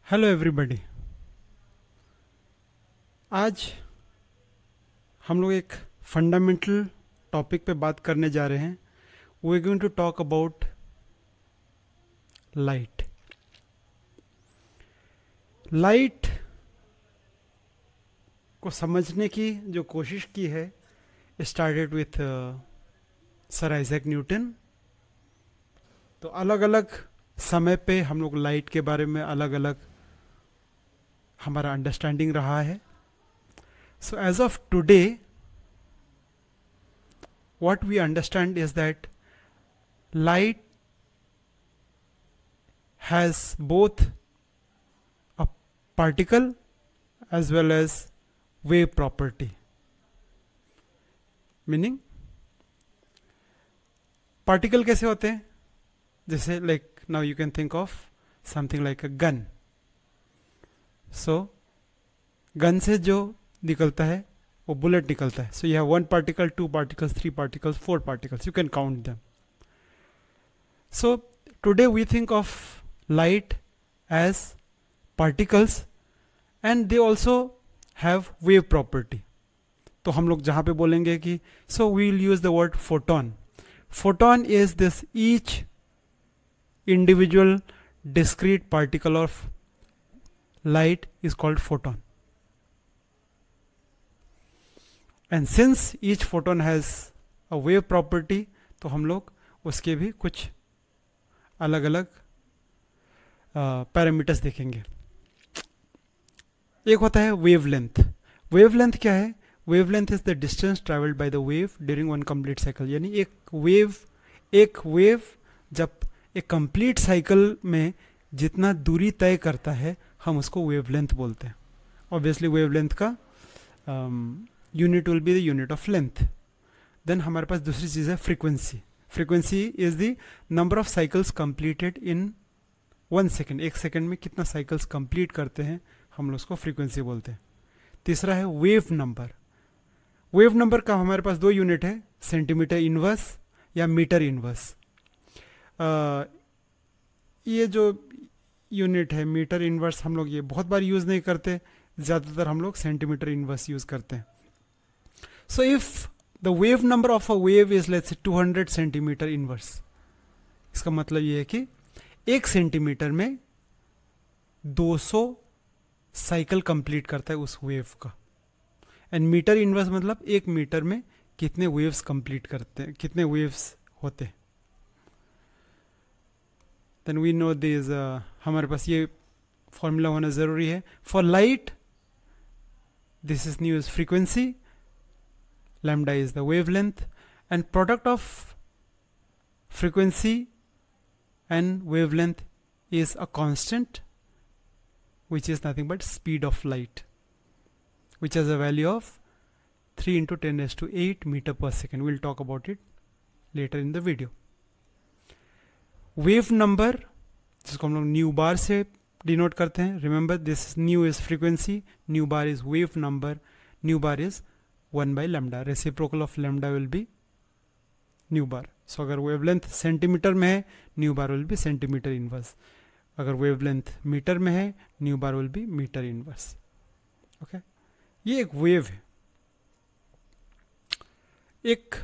Hello everybody. आज हम लोग एक फंडामेंटल टॉपिक पे बात करने जा रहे हैं। We are going to talk about light. Light को समझने की जो कोशिश की है started with sir Isaac Newton. तो अलग अलग समय पे हम लोग लाइट के बारे में अलग अलग हमारा अंडरस्टैंडिंग रहा है। So as of today what we understand is that light has both a particle as well as wave property. Meaning particle कैसे होते हैं? जैसे like now you can think of something like a gun. So gun से जो निकलता है वो bullet निकलता है. So you have 1 particle, 2 particles, 3 particles, 4 particles. You can count them. So today we think of light as particles and they also have wave property. तो हम लोग जहाँ पे बोलेंगे कि so we will use the word photon. Photon is this each individual discrete particle of light is called photon. And since each photon has a wave property, तो हम लोग उसके भी कुछ अलग अलग पैरामीटर्स देखेंगे. एक होता है वेवलेंथ. वेवलेंथ क्या है? Wavelength is the distance travelled by the wave during one complete cycle. यानी एक वेव जब एक कंप्लीट साइकिल में जितना दूरी तय करता है हम उसको वेवलेंथ बोलते हैं. ऑब्वियसली वेवलेंथ का unit will be the unit of length. Then हमारे पास दूसरी चीज़ है frequency. Frequency is the number of cycles completed in 1 second. 1 second में कितना साइकिल्स कंप्लीट करते हैं हम लोग उसको फ्रीक्वेंसी बोलते हैं. तीसरा है वेव नंबर. वेव नंबर का हमारे पास 2 यूनिट है, सेंटीमीटर इनवर्स या मीटर इनवर्स. ये जो यूनिट है मीटर इनवर्स हम लोग ये बहुत बार यूज़ नहीं करते, ज़्यादातर हम लोग सेंटीमीटर इनवर्स यूज़ करते हैं. So if the wave number of a wave is let's say 200 centimeter inverse, इसका मतलब ये है कि 1 सेंटीमीटर में 200 साइकिल कंप्लीट करता है उस वेव का. एंड मीटर इनवर्स मतलब 1 मीटर में कितने वेव्स कंप्लीट करते हैं, कितने वेव्स होते हैं. देन वी नो दिस, हमारे पास ये फॉर्मूला होना ज़रूरी है. For light this is new is frequency, lambda is the wavelength, and product of frequency and wavelength is a constant which is nothing but speed of light, which has a value of 3 into 10 raised to 8 meter per second. We'll talk about it later in the video. Wave number जिसको हम लोग new बार से denote करते हैं. Remember this new is frequency, new bar is wave number, new bar is 1 by lambda. Reciprocal of lambda will be nu bar. So अगर wavelength centimetre में है nu bar will be centimetre inverse. अगर wavelength metre में है nu bar will be metre inverse. Okay, ये एक wave है. एक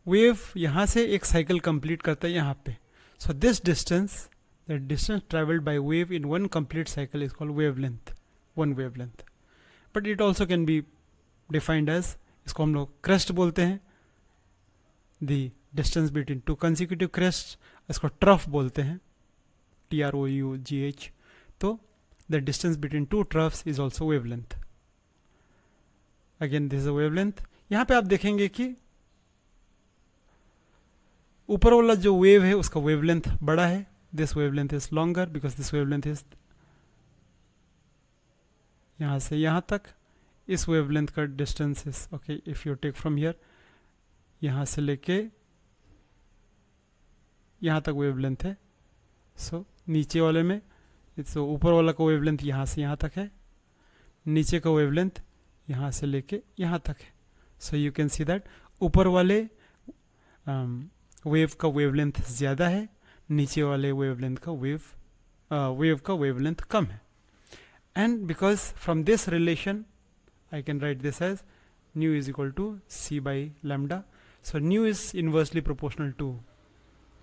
वेव यहाँ से एक साइकिल कंप्लीट करता है यहाँ पे. So this distance, the distance travelled by wave in 1 complete cycle is called wavelength, 1 wavelength. But it also can be defined as, इसको हम लोग क्रेस्ट बोलते हैं. The distance between 2 consecutive crest, इसको ट्रफ बोलते हैं, TROUGH. तो the distance between 2 troughs is also wavelength. Again this is a wavelength. यहाँ पे आप देखेंगे कि ऊपर वाला जो वेव है उसका वेवलेंथ बड़ा है. This wavelength is longer because this wavelength is यहाँ से यहाँ तक. इस वेवलेंथ का distance is okay, if you take from here, यहाँ से लेके यहाँ तक वेवलेंथ है. सो नीचे वाले में सो ऊपर वाला का वेवलेंथ यहाँ से यहाँ तक है, नीचे का वेवलेंथ यहाँ से लेके यहाँ तक है. So you can see that ऊपर वाले वेव का वेवलेंथ ज़्यादा है, नीचे वाले वेवलेंथ का वेव का वेवलेंथ कम है. And because from this relation, I can write this as nu is equal to c by lambda. So nu is inversely proportional to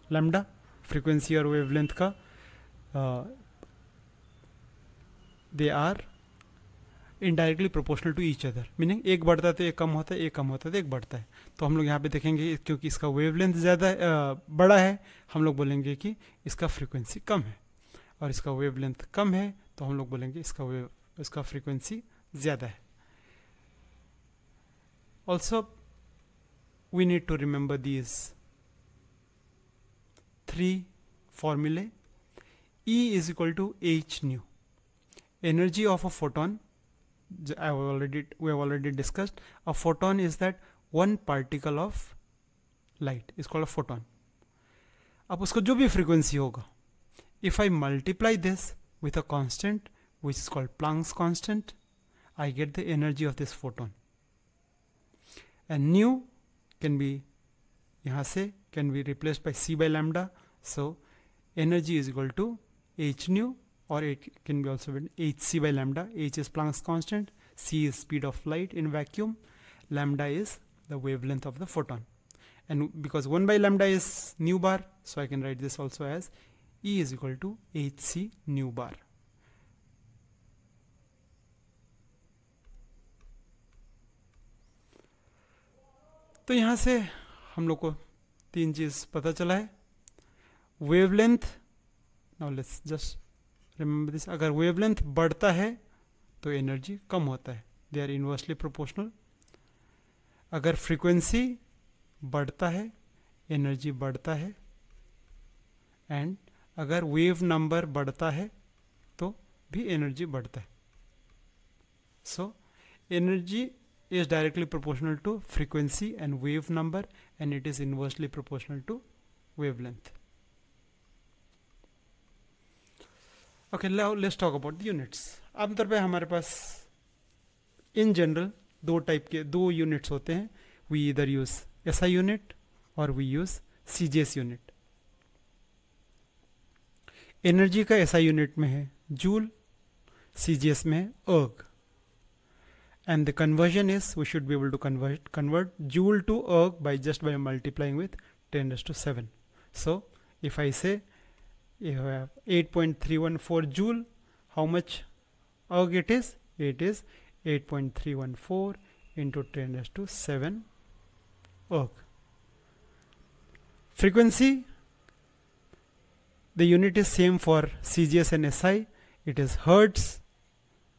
lambda, frequency और wavelength का they are indirectly proportional to each other, meaning एक बढ़ता है तो एक कम होता है, एक कम होता है तो एक बढ़ता है. तो हम लोग यहाँ पे देखेंगे क्योंकि इसका वेवलेंथ ज़्यादा बड़ा है, हम लोग बोलेंगे कि इसका फ्रीक्वेंसी कम है, और इसका वेवलेंथ कम है तो हम लोग बोलेंगे इसका फ्रीक्वेंसी ज़्यादा है. Also we need to remember these three formulae. E is equal to h nu. Energy of a photon, we have already discussed. A photon is that one particle of light is called a photon. अब उसका जो भी frequency होगा, if I multiply this with a constant which is called Planck's constant, I get the energy of this photon. And nu can be, यहाँ से can be replaced by c by lambda. So energy is equal to h nu, or it can be also written hc by lambda. H is Planck's constant, c is speed of light in vacuum, lambda is the wavelength of the photon. And because 1 by lambda is nu bar, so I can write this also as E is equal to hc nu bar. तो यहाँ से हम लोग को तीन चीज़ पता चला है. Wavelength, now let's just remember this, अगर वेवलेंथ बढ़ता है तो एनर्जी कम होता है, दे आर इन्वर्सली प्रोपोर्शनल. अगर फ्रीक्वेंसी बढ़ता है एनर्जी बढ़ता है, एंड अगर वेव नंबर बढ़ता है तो भी एनर्जी बढ़ता है. So energy is directly proportional to frequency and wave number, and it is inversely proportional to wavelength. Okay, now let's talk about the units. आमतौर पे हमारे पास in general दो units होते हैं. We either use SI unit or we use CGS unit. Energy का SI unit में है joule, CGS में है erg. And the conversion is, we should be able to convert joule to erg by multiplying with 10 raised to 7. So if I say you have 8.314 joule, how much erg it is? It is 8.314 into 10 raised to 7 erg. Frequency, the unit is same for CGS and SI. It is hertz,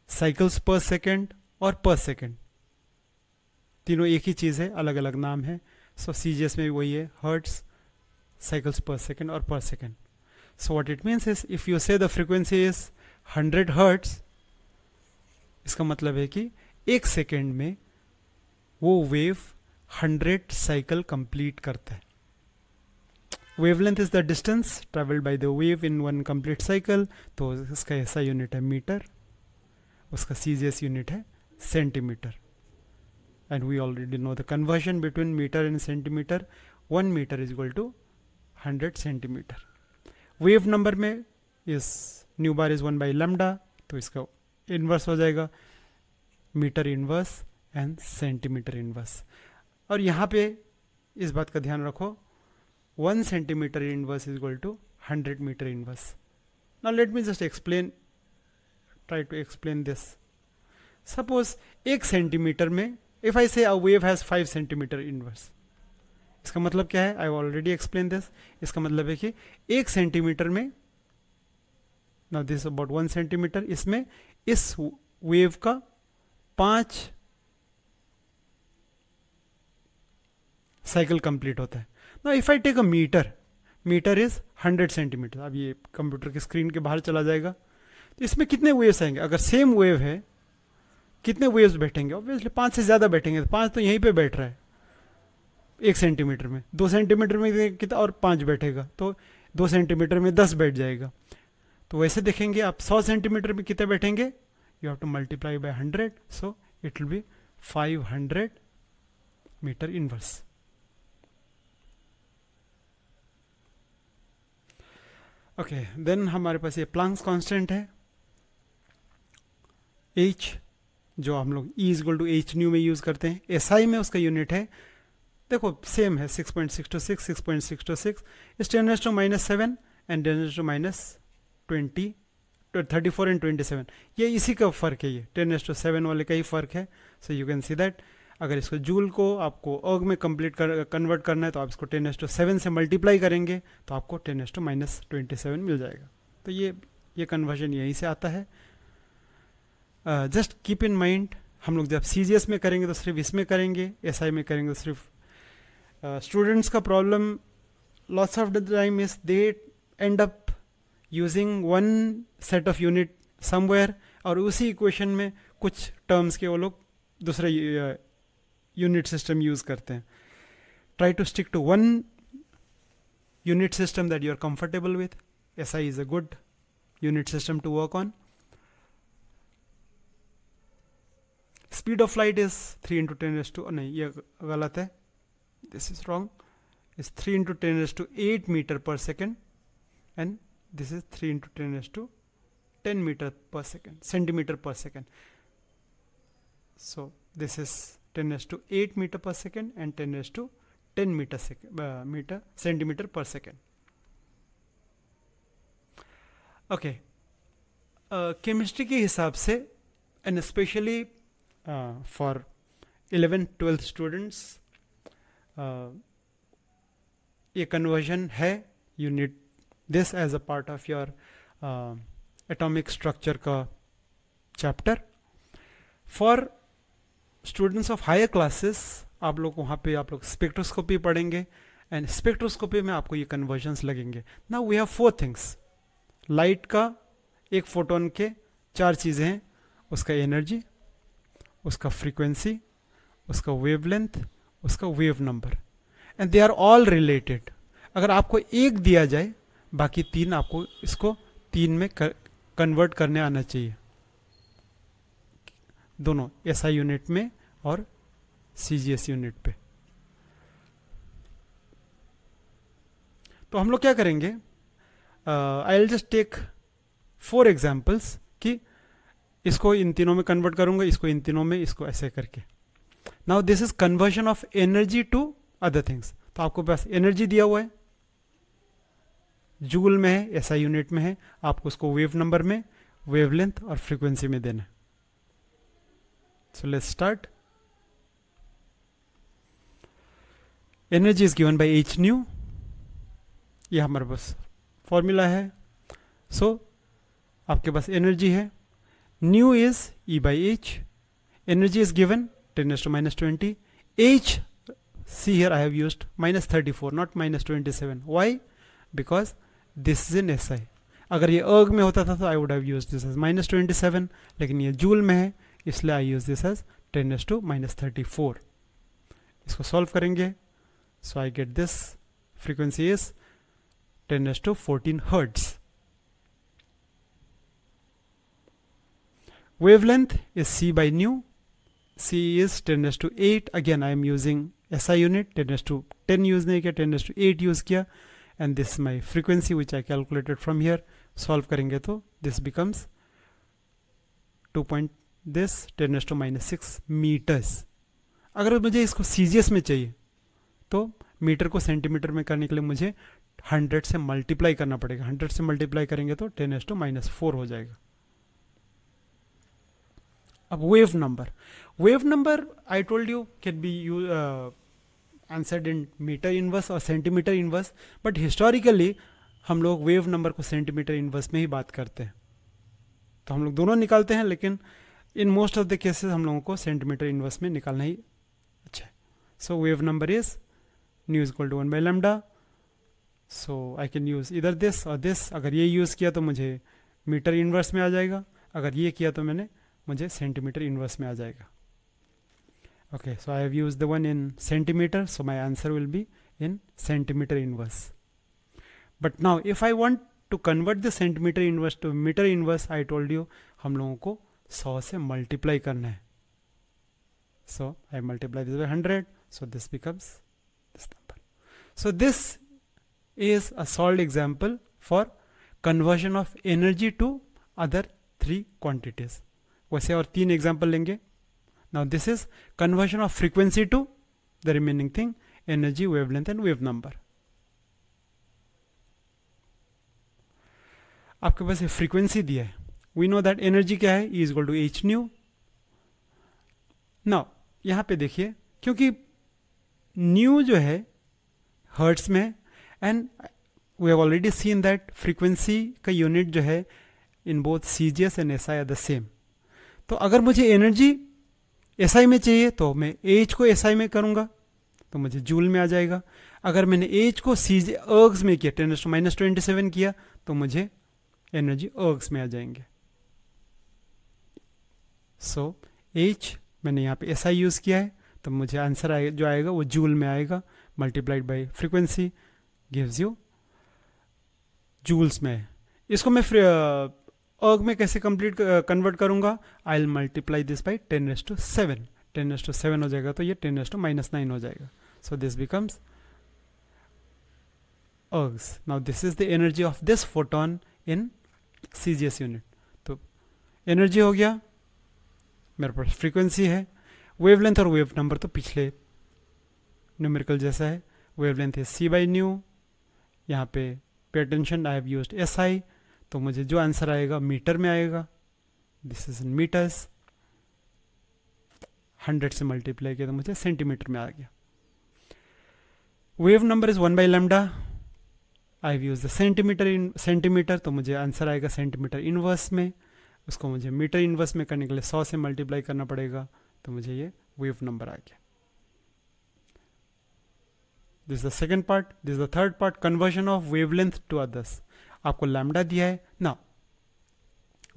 cycles per second और पर second. तीनों एक ही चीज़ है, अलग अलग नाम है. सो CGS में भी वही है, हर्ट्स, साइकिल्स पर सेकेंड और पर second. So what it means is, if you से द फ्रीक्वेंसी इज 100 हर्ट्स, इसका मतलब है कि एक सेकेंड में वो वेव 100 साइकिल कंप्लीट करता है. Wavelength is the distance travelled by the wave in one complete cycle. तो इसका ऐसा यूनिट है मीटर, उसका CGS यूनिट है centimetre. And we already know the conversion between metre and centimetre. 1 metre is equal to 100 centimetre. Wave number में इस nu bar is 1 by lambda, तो इसका इन्वर्स हो जाएगा metre inverse and centimetre inverse. और यहाँ पे इस बात का ध्यान रखो, 1 centimetre inverse is equal to 100 metre inverse. Now let me just explain, try to explain this. Suppose 1 centimetre में, if I say a wave has 5 centimetre inverse, इसका मतलब क्या है? I already explain this. इसका मतलब है कि 1 सेंटीमीटर में, नाउ दिस अबाउट 1 सेंटीमीटर, इसमें इस वेव का 5 साइकिल कंप्लीट होता है. Now if I take a metre, metre is 100 centimetre. अब ये कंप्यूटर की स्क्रीन के बाहर चला जाएगा. तो इसमें कितने वेव्स आएंगे? अगर सेम वेव है, कितने वेव्स बैठेंगे? ऑब्वियसली 5 से ज़्यादा बैठेंगे. तो 5 तो यहीं पे बैठ रहा है 1 सेंटीमीटर में. 2 सेंटीमीटर में कितना और 5 बैठेगा, तो 2 सेंटीमीटर में 10 बैठ जाएगा. तो वैसे देखेंगे आप 100 सेंटीमीटर में कितने बैठेंगे? You have to multiply by 100, so it will be 500 metre inverse. Okay, then हमारे पास ये प्लांक्स कांस्टेंट है. H जो हम लोग E is equal to h nu में यूज़ करते हैं, SI में उसका यूनिट है, देखो सेम है 6.626, 6.626 इस 10⁻⁻7 एंड 10⁻20 34 एंड 27, ये इसी का फ़र्क है, ये 10⁻7 वाले का ही फ़र्क है. So you can see that अगर इसको जूल को आपको अर्ग में कन्वर्ट करना है तो आप इसको 10⁻7 से मल्टीप्लाई करेंगे तो आपको 10⁻27 मिल जाएगा. तो ये कन्वर्जन यहीं से आता है. जस्ट कीप इन माइंड, हम लोग जब CGS में करेंगे तो सिर्फ इसमें करेंगे, SI में करेंगे तो सिर्फ. स्टूडेंट्स का problem lots of the time is they and up using one set of unit somewhere, और उसी इक्वेशन में कुछ टर्म्स के वो लोग दूसरे यूनिट सिस्टम यूज़ करते हैं. Try to stick to one unit system that you are comfortable with. SI is a good unit system to work on. Speed of light is 3 × 10⁻, नहीं ये गलत है, this is wrong, is 3 × 10⁸ metre per second, and this is 3 × 10⁻10 metre per second, centimetre per second. So this is 10⁸ meter per second and 10⁻10 centimeter per second. Okay, chemistry के हिसाब से and specially for 11th-12th students ये conversion है. You need this as a part of your atomic structure का chapter. For students of higher classes आप लोग वहाँ पे आप लोग स्पेक्ट्रोस्कोपी पढ़ेंगे, एंड स्पेक्ट्रोस्कोपी में आपको ये कन्वर्जन्स लगेंगे. Now we have 4 things. Light का एक फोटोन के 4 चीज़ें हैं, उसका एनर्जी, उसका फ्रीक्वेंसी, उसका वेवलेंथ, उसका wave number, and they are all related. अगर आपको एक दिया जाए, बाकी 3 आपको इसको 3 में कन्वर्ट करने आना चाहिए, दोनों SI यूनिट में और CGS यूनिट पे. तो हम लोग क्या करेंगे, I will just take 4 examples कि इसको इन तीनों में कन्वर्ट करूंगा, इसको इन तीनों में, इसको ऐसे करके. Now this is conversion of energy to other things. तो आपको पास एनर्जी दिया हुआ है, जूल में है, SI यूनिट में है, आपको उसको वेव नंबर में, वेवलेंथ और फ्रीक्वेंसी में देना है. So let's start. Energy is given by h nu. ये हमारे पास फॉर्मूला है. So आपके पास एनर्जी है, nu is E by h. Energy is given 10⁻⁻20. h, see here I have used -34 not -27. Why? Because this is in SI. अगर ये अर्ग में होता था तो I would have used this as -27, लेकिन ये जूल में है इसलिए आई यूज दिस एज 10⁻34. इसको सॉल्व करेंगे, so I get this. Frequency is 10⁻14 hertz. Wavelength is C by nu. C is 10⁻8. Again I am using SI unit. 10⁻10 use नहीं किया, 10⁻8 use किया, and this my frequency which I calculated from here. Solve करेंगे तो this becomes 10⁻6 metres. अगर मुझे इसको CGS में चाहिए तो मीटर को सेंटीमीटर में करने के लिए मुझे 100 से मल्टीप्लाई करना पड़ेगा. 100 से मल्टीप्लाई करेंगे तो 10⁻4 हो जाएगा. अब wave number I told you can be answered in metre inverse और सेंटीमीटर इनवर्स, बट हिस्टोरिकली हम लोग वेव नंबर को सेंटीमीटर इनवर्स में ही बात करते हैं. तो हम लोग दोनों निकालते हैं, लेकिन in most of the cases हम लोगों को सेंटीमीटर इनवर्स में निकालना ही अच्छा है. So wave number is nu is equal to 1 by lambda. So I can use इधर दिस और दिस. अगर ये यूज किया तो मुझे मीटर इनवर्स में आ जाएगा, अगर ये किया तो मुझे सेंटीमीटर इनवर्स में आ जाएगा. Okay, so I have used the one in centimetre, so my answer will be in centimetre inverse. But now if I want to convert the centimetre inverse to metre inverse, I told you हम लोगों को 100 से multiply करना है. So I multiply this by 100, so this becomes this number. So this is a solved example for conversion of energy to other 3 quantities. वैसे और 3 example लेंगे. Now this is conversion of frequency to the remaining thing, energy, wavelength and wave number. आपके पास frequency दिया है. We know that energy क्या है, E equal to h nu. Now यहां पे देखिए, क्योंकि न्यू जो है हर्ट्स में है, and we have already seen that frequency का यूनिट जो है in both CGS and SI are the same. तो अगर मुझे एनर्जी SI में चाहिए तो मैं H को SI में करूंगा तो मुझे जूल में आ जाएगा. अगर मैंने H को अर्ग्स में किया, 10⁻27 किया, तो मुझे एनर्जी अर्ग्स में आ जाएंगे. सो H मैंने यहाँ पे SI यूज़ किया है, तो मुझे आंसर जो आएगा वो जूल में आएगा, multiplied by frequency gives you joules में. इसको मैं अर्ग में कैसे कन्वर्ट करूंगा, I will multiply this by 10⁻7. 10⁻7 हो जाएगा तो ये 10⁻9 हो जाएगा. So this becomes ergs. Now this is the energy of this photon in CGS unit. तो एनर्जी हो गया, मेरे पास फ्रीक्वेंसी है, वेवलेंथ और वेव नंबर तो पिछले न्यूमेरिकल जैसा है. वेवलेंथ है C बाई न्यू. यहाँ पे attention, I have used SI, तो मुझे जो आंसर आएगा मीटर में आएगा. This is in metres. 100 से मल्टीप्लाई किया तो मुझे सेंटीमीटर में आ गया. Wave number is 1 by lambda. I have used the centimetre, तो मुझे आंसर आएगा सेंटीमीटर इनवर्स में. उसको मुझे मीटर इनवर्स में करने के लिए 100 से मल्टीप्लाई करना पड़ेगा, तो मुझे ये वेव नंबर आ गया. This is the second part. This is the third part, conversion of wavelength to others. आपको लैम्डा दिया है ना,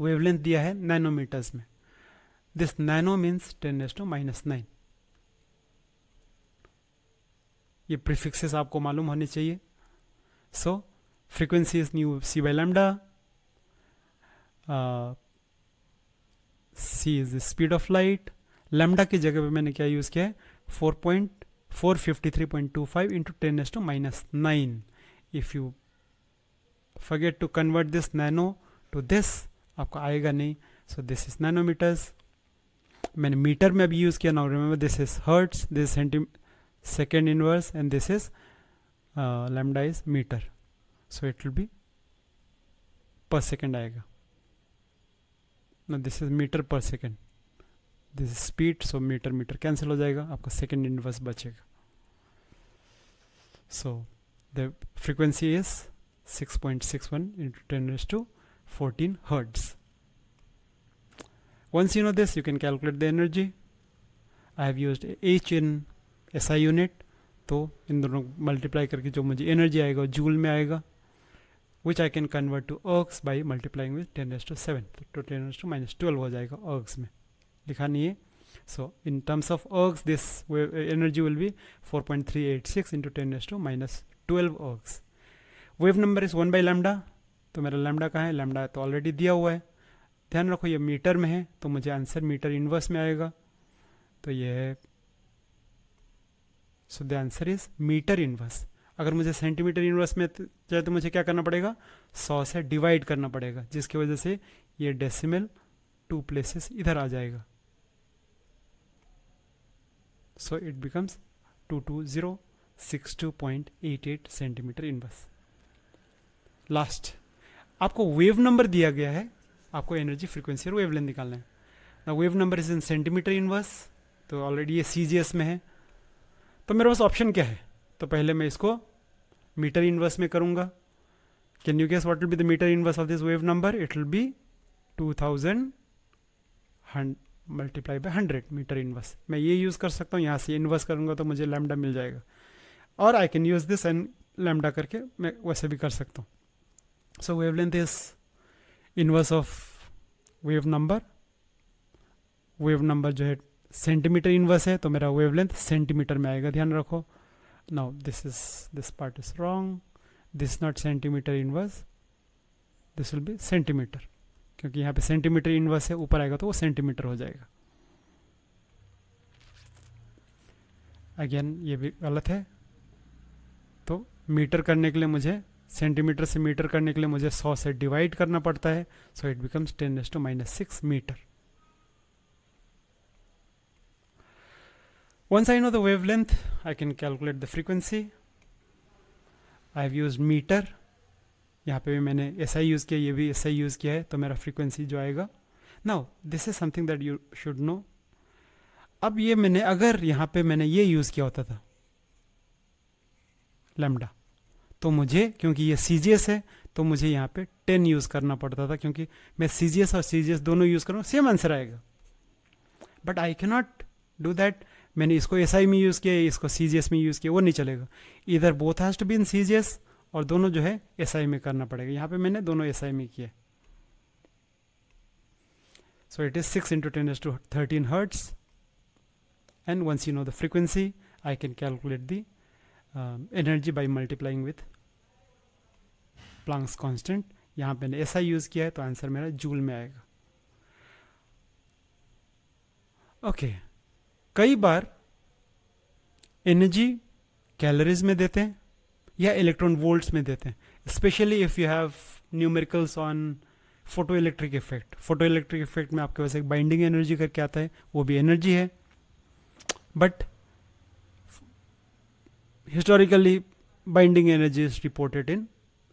वेवलेंथ दिया है नैनोमीटर्स में. This nano means 10⁻⁹. ये प्रीफिक्सेस आपको मालूम होने चाहिए. So frequency is nu C by lambda. C is the speed of light. Lambda की जगह पे मैंने क्या यूज किया है, 453.25 into 10⁻⁹. If you forget to convert this nano to this, आपको आएगा नहीं. So this is nanometres. मैंने मीटर में अभी यूज किया. Now remember this is hertz, this second inverse, and this is lambda is metre. So it will be per second आएगा. ना this is metre per second. This is speed, so metre metre cancel हो जाएगा, आपका second inverse बचेगा. So the frequency is 6.61 into 10⁻14 hertz. Once you know this, you can calculate the energy. I have used H in SI unit, तो इन दोनों multiply करके जो मुझे energy आएगा वो जूल में आएगा, which I can convert to ergs by multiplying with 10⁻7. तो 10⁻⁻12 हो जाएगा ergs में, लिखा नहीं है. So in terms of ergs, this energy will be 4.386 into 10⁻12 ergs. Wave number is 1 by lambda. तो मेरा लैम्डा कहाँ है, लैम्डा तो ऑलरेडी दिया हुआ है. ध्यान रखो ये मीटर में है, तो मुझे आंसर मीटर इनवर्स में आएगा. तो ये है, so the answer is metre inverse. अगर मुझे सेंटीमीटर इनवर्स में चाहिए तो मुझे क्या करना पड़ेगा, 100 से डिवाइड करना पड़ेगा, जिसकी वजह से ये डेसिमल 2 प्लेसेस इधर आ जाएगा. सो it becomes 22062.88 centimetre inverse. Last, आपको वेव नंबर दिया गया है, आपको एनर्जी, फ्रीक्वेंसी और वेवलेंथ निकालना है. ना wave number is in centimetre inverse, तो ऑलरेडी ये CGS में है. तो मेरे पास ऑप्शन क्या है, तो पहले मैं इसको मीटर इनवर्स में करूंगा. Can you guess what will be the metre inverse of this wave number? It will be 2000 multiply by 100 metre inverse. मैं ये यूज कर सकता हूँ, यहाँ से इनवर्स करूंगा तो मुझे लैम्डा मिल जाएगा, और आई can use this and lambda करके मैं वैसे भी कर सकता हूँ. So wavelength is inverse of wave number. Wave number जो है सेंटीमीटर इनवर्स है, तो मेरा वेवलेंथ सेंटीमीटर में आएगा, ध्यान रखो. Now this part is wrong. This not centimetre inverse, this will be centimetre, क्योंकि यहाँ पे सेंटीमीटर इनवर्स है, ऊपर आएगा तो वो सेंटीमीटर हो जाएगा. अगेन ये भी गलत है. तो मीटर करने के लिए मुझे, सेंटीमीटर से मीटर करने के लिए मुझे 100 से डिवाइड करना पड़ता है. So it becomes 10⁻⁶ metre. Once I know the wavelength, I can calculate the frequency. I have used meter. यहाँ पे भी मैंने SI यूज़ किया, ये भी SI यूज़ किया है, तो मेरा फ्रीक्वेंसी जो आएगा. Now this is something that you should know. अब ये मैंने, अगर यहाँ पे मैंने ये यूज़ किया होता था लैम्डा, तो मुझे, क्योंकि ये CGS है, तो मुझे यहाँ पे 10 यूज़ करना पड़ता था, क्योंकि मैं CGS और CGS दोनों यूज़ करूँ, सेम आंसर आएगा. But I can not do that. मैंने इसको SI में यूज़ किया, इसको CGS में यूज़ किया, वो नहीं चलेगा. इधर both has to be in CGS, और दोनों जो है SI में करना पड़ेगा. यहाँ पे मैंने दोनों SI में किया. So it is 6 × 10⁻13 hertz. And once you know the frequency, I can calculate the energy by multiplying with Planck's constant. यहाँ पे मैंने SI यूज़ किया है, तो आंसर मेरा जूल में आएगा. ओके, कई बार एनर्जी कैलोरीज में देते हैं या इलेक्ट्रॉन वोल्ट्स में देते हैं, specially if you have numericals on photo electric effect. Photo electric effect में आपके पास एक बाइंडिंग एनर्जी करके आता है, वो भी एनर्जी है. But historically binding energy is reported in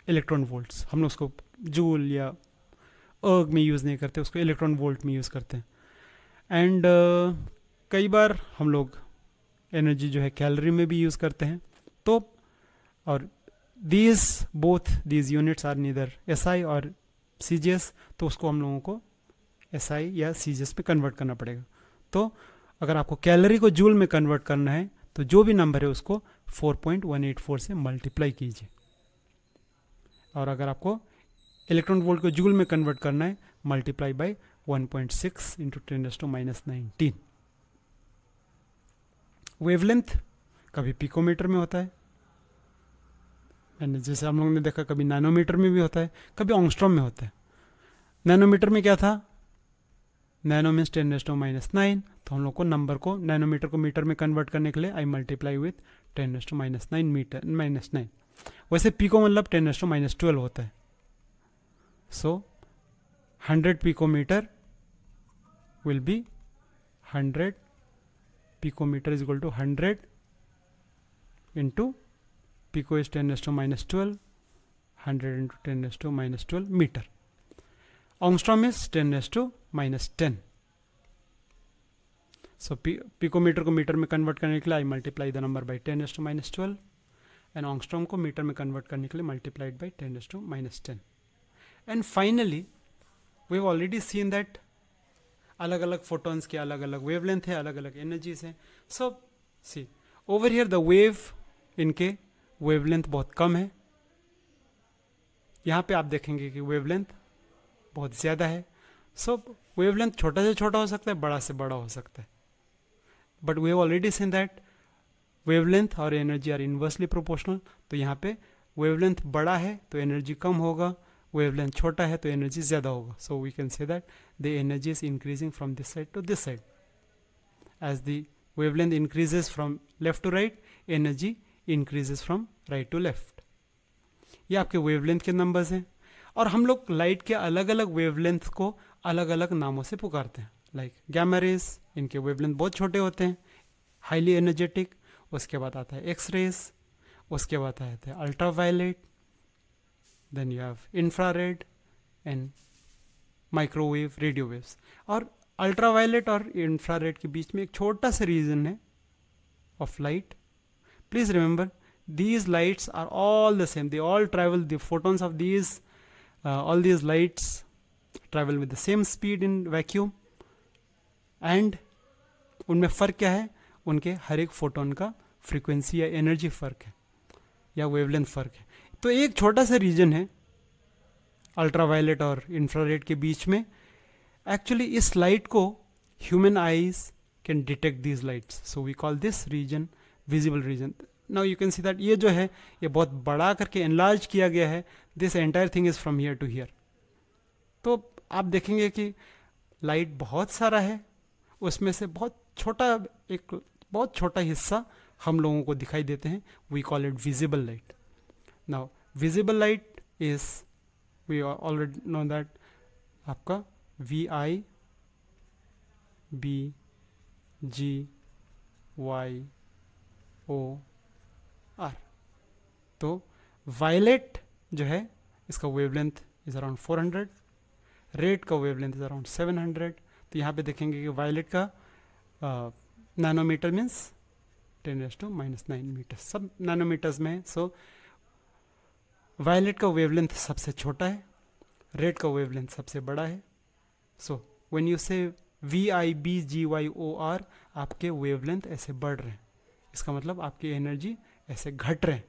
electron volts. हम लोग उसको जूल या अर्ग में यूज़ नहीं करते, उसको इलेक्ट्रॉन वोल्ट में यूज़ करते हैं. एंड कई बार हम लोग एनर्जी जो है कैलोरी में भी यूज़ करते हैं. तो और both these units are neither SI और CGS, तो उसको हम लोगों को SI या CGS में कन्वर्ट करना पड़ेगा. तो अगर आपको कैलोरी को जूल में कन्वर्ट करना है, तो जो भी नंबर है उसको 4.184 से मल्टीप्लाई कीजिए. और अगर आपको इलेक्ट्रॉन वोल्ट को जूल में कन्वर्ट करना है, मल्टीप्लाई बाय 1.6 × 10⁻19. वेवलेंथ कभी पिकोमीटर में होता है, जैसे हम लोगों ने देखा, कभी नैनोमीटर में भी होता है, कभी ऑंगस्ट्रॉम में होता है. नैनोमीटर में क्या था, नैनो मीन्स 10⁻⁹, तो हम लोग को नंबर को, नैनोमीटर को मीटर में कन्वर्ट करने के लिए आई मल्टीप्लाई विथ 10⁻⁹ मीटर -9. वैसे पिको मतलब 10⁻12 होता है. सो 100 picometre will be 100 picometre is equal to 100 into pico is 10⁻12, 100 × 10⁻12 मीटर. Angstrom is 10⁻⁻10. सो पिकोमीटर को मीटर में कन्वर्ट करने के लिए I multiply the number by 10⁻12, and angstrom को मीटर में कन्वर्ट करने के लिए multiplied by 10⁻10. And finally we have already seen that अलग अलग फोटॉन्स के अलग अलग वेवलेंथ है, अलग अलग एनर्जीज हैं. सो सी ओवर हियर द वेव, इनके वेवलेंथ बहुत कम है. यहाँ पे आप देखेंगे कि वेवलेंथ बहुत ज़्यादा है. सो वेवलेंथ छोटा से छोटा हो सकता है, बड़ा से बड़ा हो सकता है. But we have already seen that wavelength और एनर्जी आर इन्वर्सली प्रोपोर्शनल. तो यहाँ पे वेवलेंथ बड़ा है तो एनर्जी कम होगा, वेवलेंथ छोटा है तो एनर्जी ज़्यादा होगा. So we can say that the energy is increasing from this side to this side. As the wavelength increases from left to right, energy increases from right to left. ये आपके wavelength के numbers हैं. और हम लोग light के अलग अलग वेवलेंथ को अलग अलग नामों से पुकारते हैं. लाइक गैमा रेज, इनके वेवलेंथ बहुत छोटे होते हैं, हाईली एनर्जेटिक. उसके बाद आता है एक्स रेज, उसके बाद आता है ultraviolet, then you have infrared and microwave, radio waves. और अल्ट्रा वायलेट और इंफ्रारेड के बीच में एक छोटा सा रीजन है of light. Please remember, these lights are all the same. They all travel, the photons of these, all these lights travel with the same speed in vacuum. And उनमें फ़र्क क्या है, उनके हर एक फोटोन का फ्रीक्वेंसी या energy फ़र्क है या वेवलेंथ फ़र्क है. तो एक छोटा सा रीजन है अल्ट्रावायलेट और इंफ्रारेड के बीच में. एक्चुअली इस लाइट को human eyes can detect these lights. So we call this region visible region. Now you can see that ये जो है ये बहुत बड़ा करके एनलार्ज किया गया है. This entire thing is from here to here. तो आप देखेंगे कि लाइट बहुत सारा है, उसमें से बहुत छोटा हिस्सा हम लोगों को दिखाई देते हैं. We call it visible light. Now visible light is, we already know that आपका VIBG वाई ओ आर। तो वायलेट जो है इसका वेवलेंथ इज अराउंड 400, रेड का वेवलेंथ इज अराउंड 700। तो यहाँ पे देखेंगे कि वायलेट का नैनोमीटर मीन्स 10⁻⁹ मीटर, सब नैनोमीटर्स में है। सो वायलेट का वेवलेंथ सबसे छोटा है, रेड का वेवलेंथ सबसे बड़ा है। सो व्हेन यू से VIBGYOR, आपके वेवलेंथ ऐसे बढ़ रहे हैं, इसका मतलब आपकी एनर्जी ऐसे घट रहे हैं।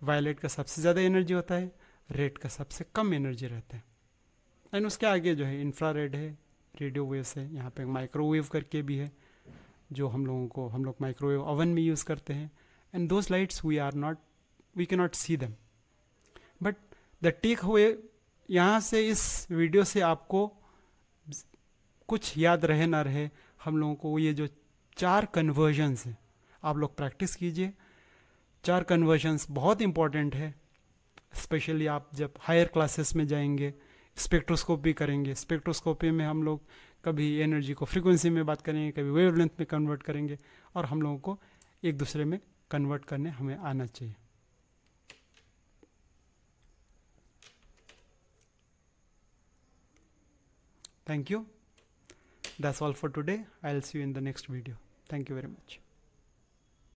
वायलेट का सबसे ज़्यादा एनर्जी होता है, रेड का सबसे कम एनर्जी रहता है। एंड उसके आगे जो है इंफ्रारेड है, रेडियो वेव्स है, यहाँ पे माइक्रोवेव करके भी है जो हम लोग माइक्रोवेव ओवन में यूज़ करते हैं। And those lights we can not see them. But the takeaway यहाँ से इस वीडियो से आपको कुछ याद रहे ना रहे, हम लोगों को ये जो 4 कन्वर्जन्स हैं आप लोग प्रैक्टिस कीजिए। 4 कन्वर्जन्स बहुत इंपॉर्टेंट है, स्पेशली आप जब हायर क्लासेस में जाएंगे, स्पेक्ट्रोस्कोपी करेंगे। स्पेक्ट्रोस्कोपी में हम लोग कभी एनर्जी को फ्रीक्वेंसी में बात करेंगे, कभी वेवलेंथ में कन्वर्ट करेंगे, और हम लोगों को एक दूसरे में कन्वर्ट करने हमें आना चाहिए। Thank you. That's all for today. I'll see you in the next video. Thank you very much.